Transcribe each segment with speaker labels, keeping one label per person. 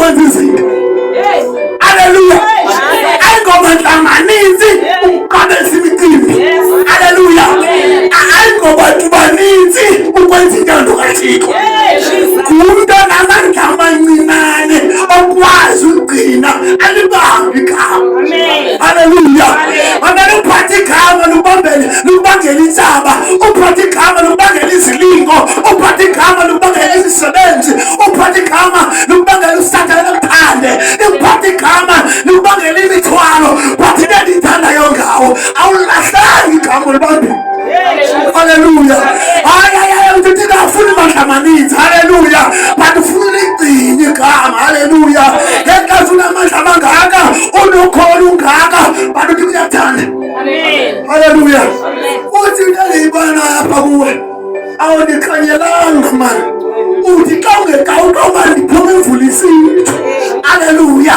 Speaker 1: ukwenza izinto. Haleluya. Ayingoba amaninzi ukuqabela imicimbi. Haleluya. Ayingoba baninzi ukwenza intando kaThixo. Kumntwana amandla amancinane okwazi ukugcina alibambe igama. Haleluya. Amele uphathe igama lukubangela intsaba, uphathe igama lukubangela izilingo, uphathe igama lukubangela imisebenzi, uphathe igama lukubangela usathane kuphande, uphathe igama lukubangela imithwalo. Phathi ndithandayo ngawo awulahlanga igama olibambile. Haleluya. Hayi uthi ngafuna amandla amaninzi. Haleluya. But ufuna ligcine igama. Haleluya. Ngenkathi unamandla amangaka unokhona ungaka but uthi uyathanda. Amen. Haleluya. Uthi ngiyibona apha kuwe awunikhanyelanga manje. Uthi xa ungekawuqoma ndiphuma emvulisini. Haleluya.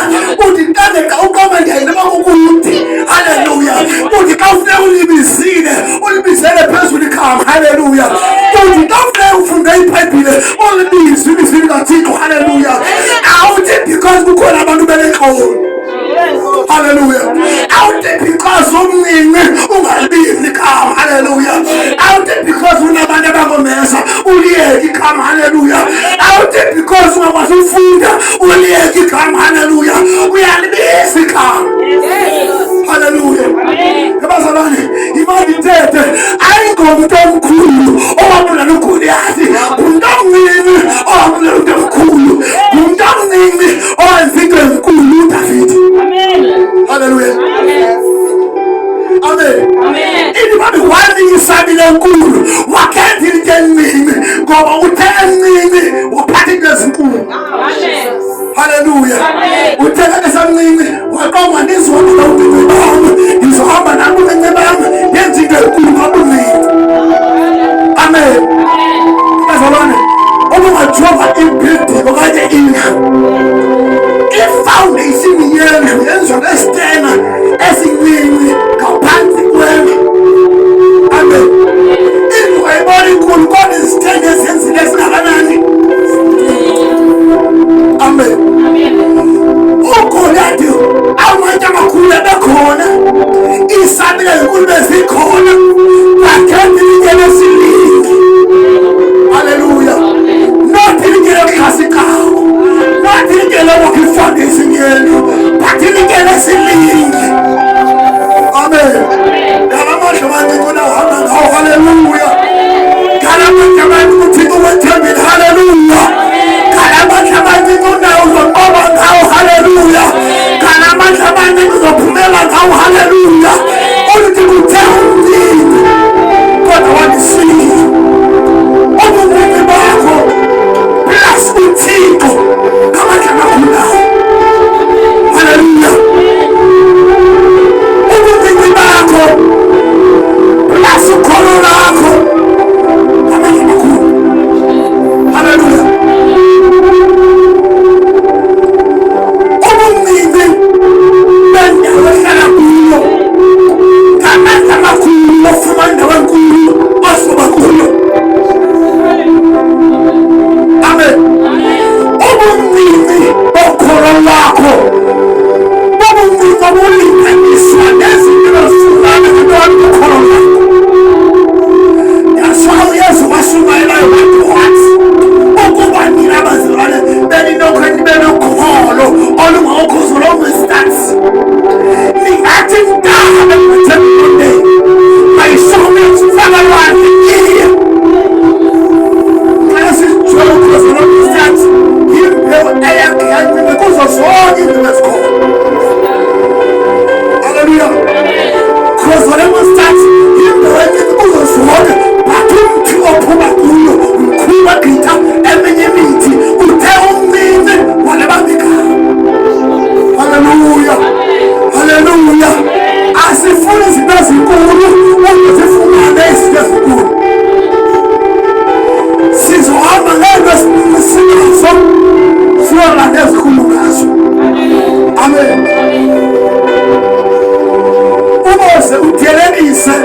Speaker 1: Uthi xa ungekawuqoma ndiyayinaba kukude. Haleluya. Uthi xa ufuna ulibizile ulibizele phezulu igama. Haleluya. Uthi xa ufuna ufunde iBhayibhile ulibize ibizwi likaThixo. Haleluya. Awuthi because kukhona abantu belenhloni. Haleluya. Awuthi because umncinci ungalibizi igama. Haleluya. Awuthi because unabantu abangomesa uliyeke igama. Haleluya. Awuthi because ungakwazi ufunda uliyeke igama. Haleluya. Uyalibiza igama. Haleluya. Abazalwane imali tete ayingomuntu omkhulu owabula noGoliathi. Umuntu omncane owabula umuntu omkhulu. Umuntu omncane owenza into enkulu uDavide. Amen. Haleluya. Amen. Amen. Inimali wani isabile enkulu wakhethi into encane ngoba uthe encane waphatha into ezinkulu. Amen. Haleluya. Utheka esamncane waqoma nizona lawuthi bami ngizohamba nami uncebami yenza into enkulu ngabunini. Amen. Bazalwane obungajoba ibuilding okanye indlu ifoundation yendlu yenziwa ngesitena esincinci ngaphansi kwendlu. Amen. Indlu ayibona inkulu kodwa izitena ezenzile ezingakanani. Amen. uGoliathi amanye amakhulu ebekhona isabelo ezinkulu bezikhona bakhethi lingene silingi. Haleluya. Not lingene classical, not lingene wokufoundation yenu but lingene silingi. Amen. Kalamandla amaninzi unahamba ngawo. Haleluya. Kalamandla amaninzi uThixo wethembile. Haleluya. Kalamandla amaninzi unawo uzoqoba ngawo. Haleluya. Kalamandla amaninzi uzophumela ngawo. Haleluya. Uthi kuthe umndeni kodwa wanisile ubunini bakho plus uThixo ngamandla amakhulu. Haleluya. Ubunini bakho plus ukholo lakho ngamandla amakhulu. Haleluya. Ubunini bendawo ehlala kuyo ngamandla amakhulu ofuma indawo enkulu osuba kuyo. Amen. Ubunini bokholo lwakho bubunini obulinganiswa nezinto ezifanayo nento ukholo lwakho. That's why uYesu washumayelayo wathi ukuba nina bazalwane beninokholo olungawukhuzo lomstance ningathi mdala bekuthembile mayishome ukufaka lwandle iye xa sijwela ukhuzo lomstance yimbewu eyakhe yancime kuzo zonke izinto ezikhona. Haleluya. Ukhuzo lomstance yimbewu encime kuzo zonke but umthi ophuma kuyo mkhulu agqitha eminye imithi uthe umncinci walibamba igama. Haleluya. Haleluya. Asifuni izinto ezinkulu ukuze sifumane izinto ezinkulu. Sizohamba ngento esinazo siyolanda ezikhulu ngazo. Amen. Ubose uthelekise